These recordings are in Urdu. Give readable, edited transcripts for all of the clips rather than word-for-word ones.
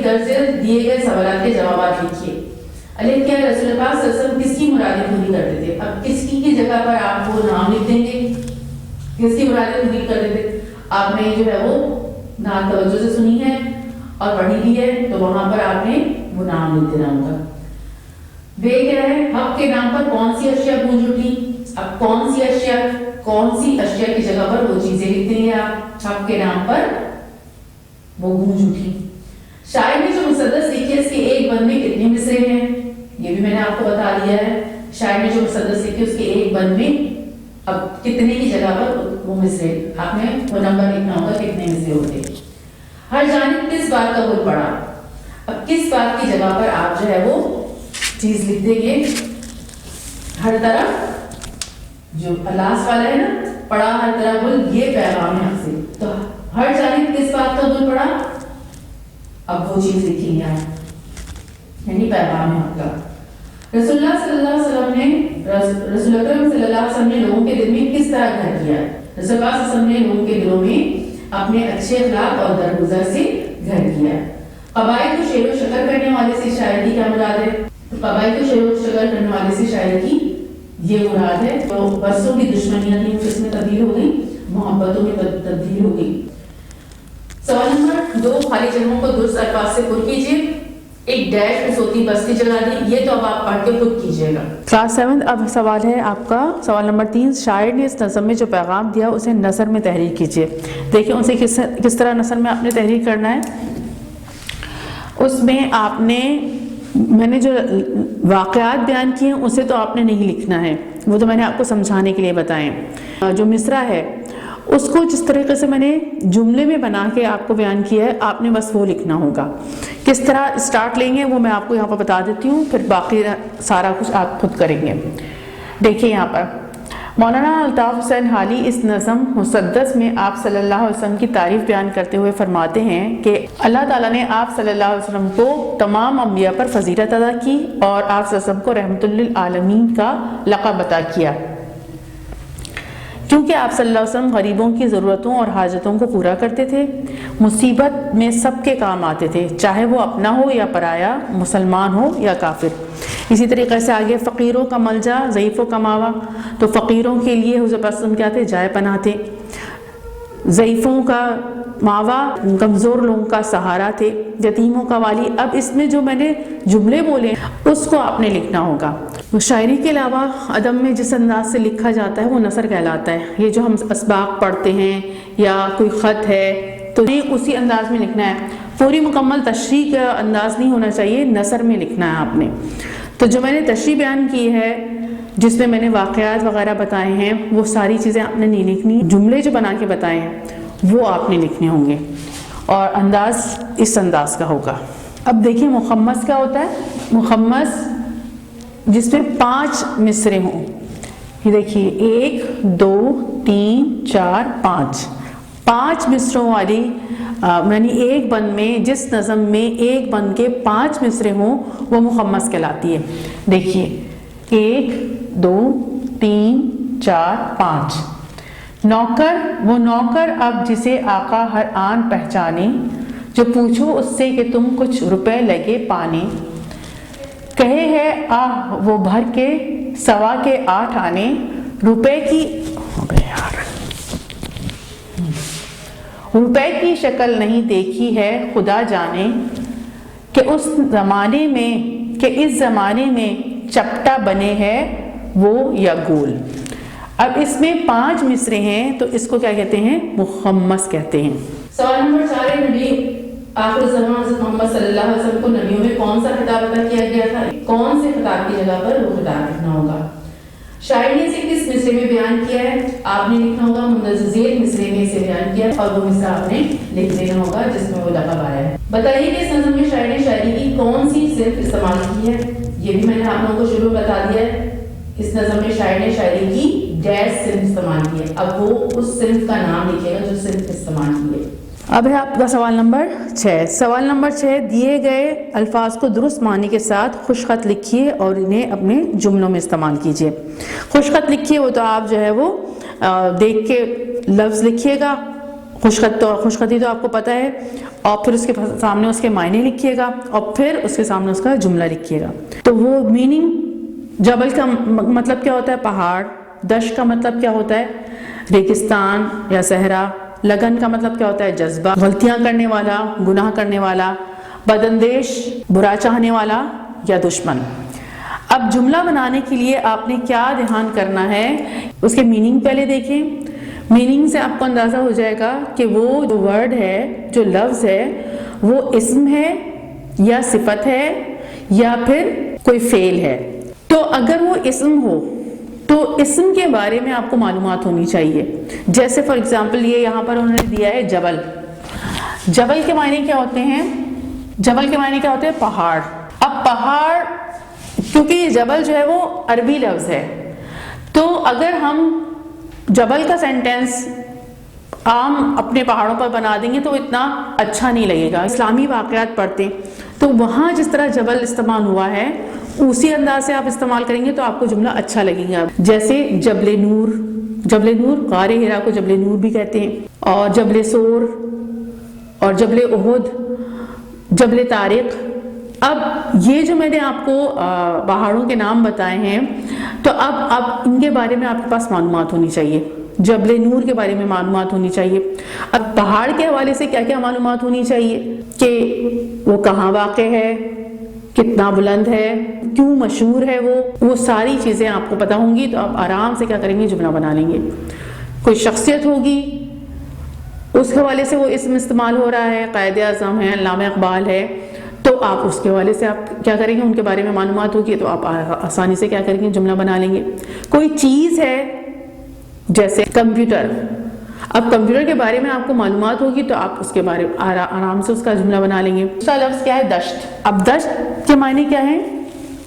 درج دیے گئے سوالات کے جوابات لکھیے۔ الف کیا ہے؟ رسول اللہ صلی اللہ علیہ وسلم کس کی مرادیں پوری کرتے تھے؟ اب کس کی جگہ پر آپ وہ نام لکھ دیں گے، کس کی مرادیں پوری کرتے تھے۔ آپ نے جو ہے وہ نام توجہ سے سنی ہے اور پڑھی بھی ہے، تو وہاں پر آپ نے وہ نام لکھ دینا ہوگا۔ بے کیا ہے؟ حق کے نام پر کون سی اشیاء گونج اٹھی؟ اب کون سی اشیاء کی جگہ پر وہ چیزیں لکھ دیں گے آپ، حق کے نام پر وہ گونج اٹھی۔ شاعر نے جو مسدس لکھی ہے اس کے ایک بند میں کتنے مصرے ہیں؟ یہ بھی میں نے آپ کو بتا دیا ہے۔ شاعر نے جو مسدس لکھی ہے اس کے ایک بند میں اب کتنے کی جگہ پر وہ مصرے، آپ نے وہ نمبر لکھنا ہوگا کتنے مصرے ہوتے۔ ہر جانب کس بات کا بول پڑا؟ اب کس بات کی جگہ پر آپ جو ہے وہ چیز لکھ دیں گے؟ ہر طرف جو الاس والا ہے نا، پڑا ہر طرف بول، یہ پیغام ہے آپ سے، تو ہر جانب کس بات کا بول پڑا، اب وہ چیز لکھیں گے آپ، یعنی پیغام ہے آپ کا۔ رسول اللہ صلی اللہ علیہ وسلم نے لوگوں کے دل میں کس طرح گھر کیا؟ رسول اللہ صلی اللہ علیہ وسلم نے لوگوں کے دلوں میں اپنے اچھے اخلاق اور درگزر سے گھر کیا۔ قبائل کو شعر و شکر کرنے والے سے شاعر کی کیا مراد ہے؟ قبائل کو شعر و شکر کرنے والے سے شاعر کی یہ مراد ہے، تو برسوں کی دشمنیاں تھیں اس میں تبدیل ہو گئی، محبتوں میں تبدیل ہو گئی۔ سوال نمبر 2، خالی جگہوں کو درست الفاظ سے پر کیجیے۔ ایک ڈیش میں سوتی بستی جگہ دی، یہ تو اب آپ پڑھ کے خود کیجیے گا۔ کلاس 7 اب سوال ہے آپ کا، سوال نمبر 3، شاعر نے اس نظم میں جو پیغام دیا اسے نثر میں تحریر کیجیے۔ دیکھیں اسے کس طرح نثر میں آپ نے تحریر کرنا ہے۔ اس میں آپ نے، میں نے جو واقعات بیان کیے ہیں اسے تو آپ نے نہیں لکھنا ہے، وہ تو میں نے آپ کو سمجھانے کے لیے بتائیں۔ جو مصرع ہے اس کو جس طریقے سے میں نے جملے میں بنا کے آپ کو بیان کیا ہے، آپ نے بس وہ لکھنا ہوگا۔ کس طرح اسٹارٹ لیں گے وہ میں آپ کو یہاں پر بتا دیتی ہوں، پھر باقی سارا کچھ آپ خود کریں گے۔ دیکھیے یہاں پر مولانا الطاف حسین حالی اس نظم مسدس میں آپ صلی اللہ علیہ وسلم کی تعریف بیان کرتے ہوئے فرماتے ہیں کہ اللہ تعالیٰ نے آپ صلی اللہ علیہ وسلم کو تمام انبیاء پر فضیلت عطا کی اور آپ صلی اللہ علیہ وسلم کو رحمت للعالمین کا لقب عطا کیا، کیونکہ آپ صلی اللہ علیہ وسلم غریبوں کی ضرورتوں اور حاجتوں کو پورا کرتے تھے، مصیبت میں سب کے کام آتے تھے، چاہے وہ اپنا ہو یا پرایا، مسلمان ہو یا کافر۔ اسی طریقے سے آگے فقیروں کا ملجا، ضعیفوں کا ماوا، تو فقیروں کے لیے حضور پاک صلی اللہ علیہ وسلم کیا تھے؟ جائے پناہ تھے، ضعیفوں کا ماوا، کمزور لوگوں کا سہارا تھے، یتیموں کا والی۔ اب اس میں جو میں نے جملے بولے اس کو آپ نے لکھنا ہوگا۔ شاعری کے علاوہ ادب میں جس انداز سے لکھا جاتا ہے وہ نثر کہلاتا ہے۔ یہ جو ہم اسباق پڑھتے ہیں یا کوئی خط ہے تو یہ اسی انداز میں لکھنا ہے، پوری مکمل تشریح کا انداز نہیں ہونا چاہیے، نثر میں لکھنا ہے آپ نے۔ تو جو میں نے تشریح بیان کی ہے جس میں نے واقعات وغیرہ بتائے ہیں وہ ساری چیزیں آپ نے نہیں لکھنی، جملے جو بنا کے بتائے ہیں وہ آپ نے لکھنے ہوں گے، اور انداز اس انداز کا ہوگا۔ اب دیکھیں مخمس کیا ہوتا ہے؟ مخمس جس میں 5 مصرے ہوں، یہ دیکھیے 1 2 3 4 5 مصروں والی، یعنی ایک بند میں جس نظم میں ایک بند کے 5 مصرے ہوں وہ مخمس کہلاتی ہے۔ دیکھیے 1 2 3 4 5۔ نوکر، وہ نوکر اب جسے آقا ہر آن پہچانے، جو پوچھو اس سے کہ تم کچھ روپے لگے پانے، کہے ہے آہ وہ بھر کے 1.25 کے 8 آنے، روپے کی روپے کی شکل نہیں دیکھی ہے خدا جانے، کہ اس زمانے میں، کہ اس زمانے میں چپٹا بنے ہے وہ یا گول۔ اب اس میں 5 مصرے ہیں تو اس کو کیا کہتے ہیں؟ مخمس کہتے ہیں۔ سوال نمبر 4، نبی آخر زمان حضرت محمد صلی اللہ علیہ وسلم کو نبیوں میں کون سا خطاب عطا کیا گیا تھا؟ کون سے خطاب کی جگہ پر وہ خطاب لکھنا ہوگا۔ شاعر نے اسے کس مصرے میں بیان کیا ہے؟ آپ نے لکھنا ہوگا مندرجہ ذیل مصرے میں اسے بیان کیا ہے، اور وہ مصرع آپ نے لکھ دینا ہوگا جس میں وہ لقب آیا ہے۔ بتائیے کہ اس نظم میں شاعر نے شاعری کی کون سی صنف استعمال کی ہے؟ یہ بھی میں نے آپ لوگوں کو شروع میں بتا دیا ہے۔ اس نظم میں شاعر نے شاعری کی ڈیش صنف استعمال کی ہے، اب وہ اس صنف کا نام لکھے گا جو صنف استعمال کی ہے۔ اب ہے آپ کا سوال نمبر 6۔ سوال نمبر 6، دیے گئے الفاظ کو درست معنی کے ساتھ خوش خط لکھیے اور انہیں اپنے جملوں میں استعمال کیجیے۔ خوش خط لکھیے وہ تو آپ جو ہے وہ دیکھ کے لفظ لکھیے گا، خوش خطی تو آپ کو پتہ ہے، اور پھر اس کے سامنے اس کے معنی لکھیے گا اور پھر اس کے سامنے اس کا جملہ لکھیے گا. تو وہ میننگ، جبل کا مطلب کیا ہوتا ہے؟ پہاڑ. دشت کا مطلب کیا ہوتا ہے؟ ریگستان یا صحرا. لگن کا مطلب کیا ہوتا ہے؟ جذبہ. غلطیاں کرنے والا، گناہ کرنے والا. بداندیش، برا چاہنے والا یا دشمن. اب جملہ بنانے کے لیے آپ نے کیا دھیان کرنا ہے؟ اس کے میننگ پہلے دیکھیں. میننگ سے آپ کو اندازہ ہو جائے گا کہ وہ جو ورڈ ہے، جو لفظ ہے، وہ اسم ہے یا صفت ہے یا پھر کوئی فعل ہے. تو اگر وہ اسم ہو تو اسم کے بارے میں آپ کو معلومات ہونی چاہیے. جیسے فار ایگزامپل یہ یہاں پر انہوں نے دیا ہے جبل. جبل کے معنی کیا ہوتے ہیں؟ جبل کے معنی کیا ہوتے ہیں؟ پہاڑ. اب پہاڑ، کیونکہ یہ جبل جو ہے وہ عربی لفظ ہے، تو اگر ہم جبل کا سینٹینس عام اپنے پہاڑوں پر بنا دیں گے تو اتنا اچھا نہیں لگے گا. اسلامی واقعات پڑھتے تو وہاں جس طرح جبل استعمال ہوا ہے اسی انداز سے آپ استعمال کریں گے تو آپ کو جملہ اچھا لگے گا. جیسے جبل نور. جبل نور، غار ہرا کو جبل نور بھی کہتے ہیں، اور جبل سور اور جبل احد، جبل طارق. اب یہ جو میں نے آپ کو پہاڑوں کے نام بتائے ہیں تو اب ان کے بارے میں آپ کے پاس معلومات ہونی چاہیے. جبل نور کے بارے میں معلومات ہونی چاہیے. اب پہاڑ کے حوالے سے کیا کیا معلومات ہونی چاہیے کہ وہ کہاں واقع ہے، کتنا بلند ہے، کیوں مشہور ہے، وہ ساری چیزیں آپ کو پتہ ہوں گی تو آپ آرام سے کیا کریں گے؟ جملہ بنا لیں گے. کوئی شخصیت ہوگی، اس کے حوالے سے وہ اسم استعمال ہو رہا ہے، قائد اعظم ہے، علامہ اقبال ہے، تو آپ اس کے حوالے سے آپ کیا کریں گے؟ ان کے بارے میں معلومات ہوگی تو آپ آسانی سے کیا کریں گے؟ جملہ بنا لیں گے. کوئی چیز ہے جیسے کمپیوٹر. اب کمپیوٹر کے بارے میں آپ کو معلومات ہوگی تو آپ اس کے بارے میں آرام سے اس کا جملہ بنا لیں گے. دوسرا لفظ کیا ہے؟ دشت. اب دشت کے معنی کیا ہے؟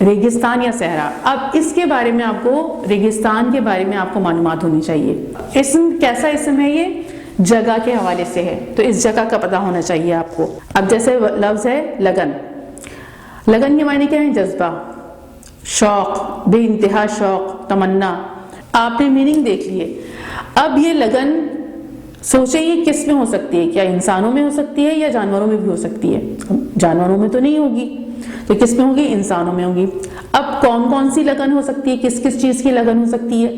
ریگستان یا صحرا. اب اس کے بارے میں آپ کو، ریگستان کے بارے میں آپ کو معلومات ہونی چاہیے. اسم کیسا اسم ہے؟ یہ جگہ کے حوالے سے ہے تو اس جگہ کا پتہ ہونا چاہیے آپ کو. اب جیسے لفظ ہے لگن. لگن کے معنی کیا ہے؟ جذبہ، شوق، بے انتہا شوق، تمنا. آپ نے میننگ دیکھ لیے. اب یہ لگن سوچیں یہ کس میں ہو سکتی ہے؟ کیا انسانوں میں ہو سکتی ہے یا جانوروں میں بھی ہو سکتی ہے؟ جانوروں میں تو نہیں ہوگی، تو کس میں ہوگی؟ انسانوں میں ہوگی. اب کون کون سی لگن ہو سکتی ہے؟ کس کس چیز کی لگن ہو سکتی ہے؟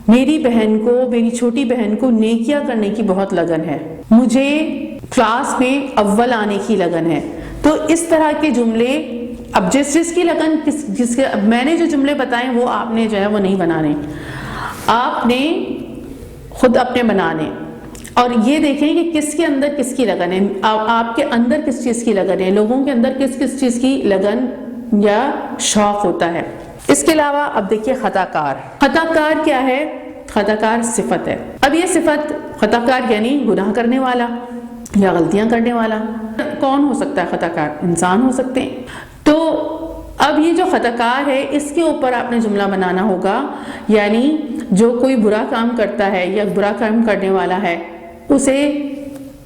میری بہن کو، میری چھوٹی بہن کو نیکیاں کرنے کی بہت لگن ہے، مجھے کلاس میں اول آنے کی لگن ہے. تو اس طرح کے جملے، اب جس کی لگن جس کے، اب میں نے جو جملے بتائے وہ آپ نے جو ہے وہ نہیں بنانے، آپ نے خود اپنے بنانے. اور یہ دیکھیں کہ کس کے اندر کس کی لگن ہے، آپ کے اندر کس چیز کی لگن ہے، لوگوں کے اندر کس کس چیز کی لگن یا شوق ہوتا ہے. اس کے علاوہ اب دیکھیے خطا کار. خطا کار کیا ہے؟ خطا کار صفت ہے. اب یہ صفت، خطا کار یعنی گناہ کرنے والا یا غلطیاں کرنے والا. کون ہو سکتا ہے خطا کار؟ انسان ہو سکتے ہیں. تو اب یہ جو خطا کار ہے اس کے اوپر آپ نے جملہ بنانا ہوگا. یعنی جو کوئی برا کام کرتا ہے یا برا کام کرنے والا ہے، اسے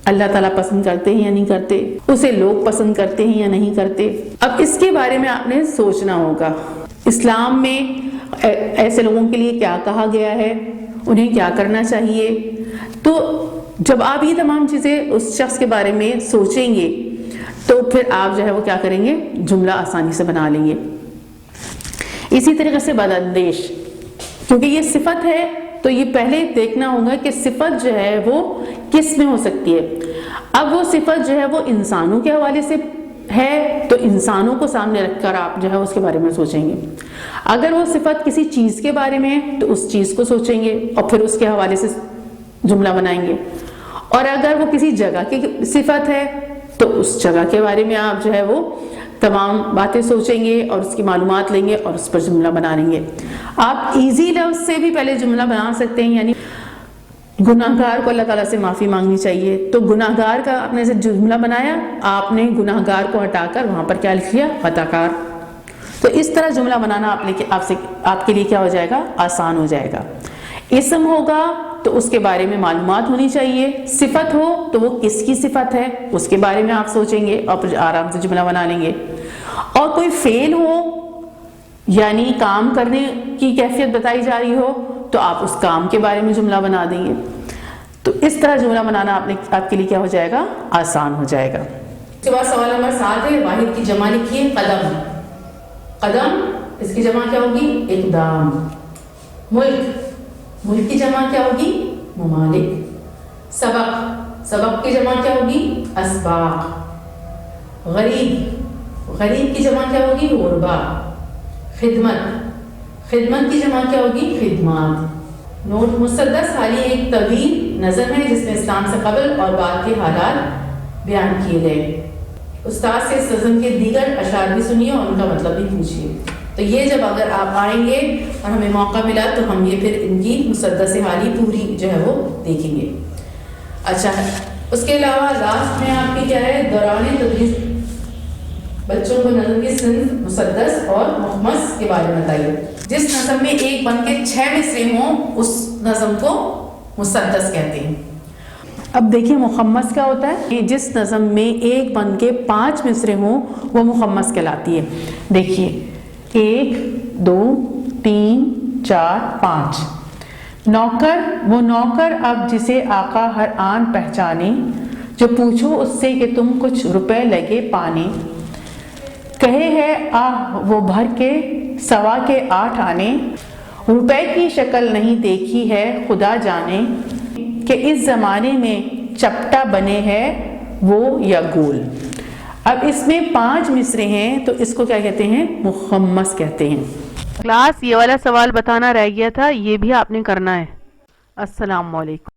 اللہ تعالیٰ پسند کرتے ہیں یا نہیں کرتے، اسے لوگ پسند کرتے ہیں یا نہیں کرتے. اب اس کے بارے میں آپ نے سوچنا ہوگا. اسلام میں ایسے لوگوں کے لیے کیا کہا گیا ہے، انہیں کیا کرنا چاہیے. تو جب آپ یہ تمام چیزیں اس شخص کے بارے میں سوچیں گے تو پھر آپ جو ہے وہ کیا کریں گے؟ جملہ آسانی سے بنا لیں گے. اسی طریقے سے بداندیش، کیونکہ یہ صفت ہے تو یہ پہلے دیکھنا ہوگا کہ صفت جو ہے وہ کس میں ہو سکتی ہے. اب وہ صفت جو ہے وہ انسانوں کے حوالے سے ہے تو انسانوں کو سامنے رکھ کر آپ جو ہے اس کے بارے میں سوچیں گے. اگر وہ صفت کسی چیز کے بارے میں ہے تو اس چیز کو سوچیں گے اور پھر اس کے حوالے سے جملہ بنائیں گے. اور اگر وہ کسی جگہ کی صفت ہے تو اس جگہ کے بارے میں آپ جو ہے وہ تمام باتیں سوچیں گے اور اس کی معلومات لیں گے اور اس پر جملہ بنا لیں گے. آپ ایزی لفظ سے بھی پہلے جملہ بنا سکتے ہیں. یعنی گناہگار کو اللہ تعالیٰ سے معافی مانگنی چاہیے، تو گناہگار کا آپ نے جملہ بنایا، آپ نے گناہگار کو ہٹا کر وہاں پر کیا لکھ لیا؟ خطا کار. تو اس طرح جملہ بنانا آپ کے لیے کیا ہو جائے گا؟ آسان ہو جائے گا. اسم ہوگا تو اس کے بارے میں معلومات ہونی چاہیے. صفت ہو تو وہ کس کی صفت ہے اس کے بارے میں آپ سوچیں گے اور پھر آرام سے جملہ بنا لیں گے. اور کوئی فعل ہو یعنی کام کرنے کی کیفیت بتائی جا رہی ہو تو آپ اس کام کے بارے میں جملہ بنا دیں گے. تو اس طرح جملہ بنانا آپ کے لیے کیا ہو جائے گا؟ آسان ہو جائے گا۔ اس کے بعد سوال نمبر 7 ہے، واحد کی جمع لکھیے، قدم۔ قدم اس کی جمع کیا ہوگی؟ اقدام۔ ملک، ملک کی جمع کیا ہوگی؟ ممالک۔ سبق، سبق کی جمع کیا ہوگی؟ اسباق۔ غریب، غریب کی جمع کیا ہوگی؟ غربا۔ خدمت، خدمت کی جمع کیا ہوگی؟ خدمات۔ نوٹ، مسدس حالی ایک طویل نظم ہے جس میں اسلام سے قبل اور بعد کے حالات بیان کیے گئے۔ استاد سے اس نظم کے دیگر اشعار بھی سنیے اور ان کا مطلب بھی پوچھیے۔ تو یہ جب اگر آپ آئیں گے اور ہمیں موقع ملا تو ہم یہ پھر ان کی مسدس حالی پوری جو ہے وہ دیکھیں گے۔ اچھا، اس کے علاوہ لاسٹ میں آپ کی کیا ہے؟ دوران تدریس بچوں کو نظم کی صنف، مسدس اور مخمس کے بارے میں بتائیے۔ جس نظم میں ایک بن کے 6 مصرے ہوں اس نظم کو مسدس کہتے ہیں۔ اب دیکھیے مخمس کیا ہوتا ہے؟ جس نظم میں ایک بن کے 5 مصرے ہوں وہ مخمس کہلاتی ہے۔ دیکھیے 1 2 3 4 5۔ نوکر، وہ نوکر اب جسے آقا ہر آن پہچانے، جو پوچھو اس سے کہ تم کچھ روپے لگے پانے، کہے ہے آہ وہ بھر کے 8.25 آنے، روپے کی شکل نہیں دیکھی ہے خدا جانے، کہ اس زمانے میں چپٹا بنے ہے وہ یا گول۔ اب اس میں 5 مصرے ہیں تو اس کو کیا کہتے ہیں؟ مخمس کہتے ہیں۔ کلاس یہ والا سوال بتانا رہ گیا تھا، یہ بھی آپ نے کرنا ہے۔ السلام علیکم۔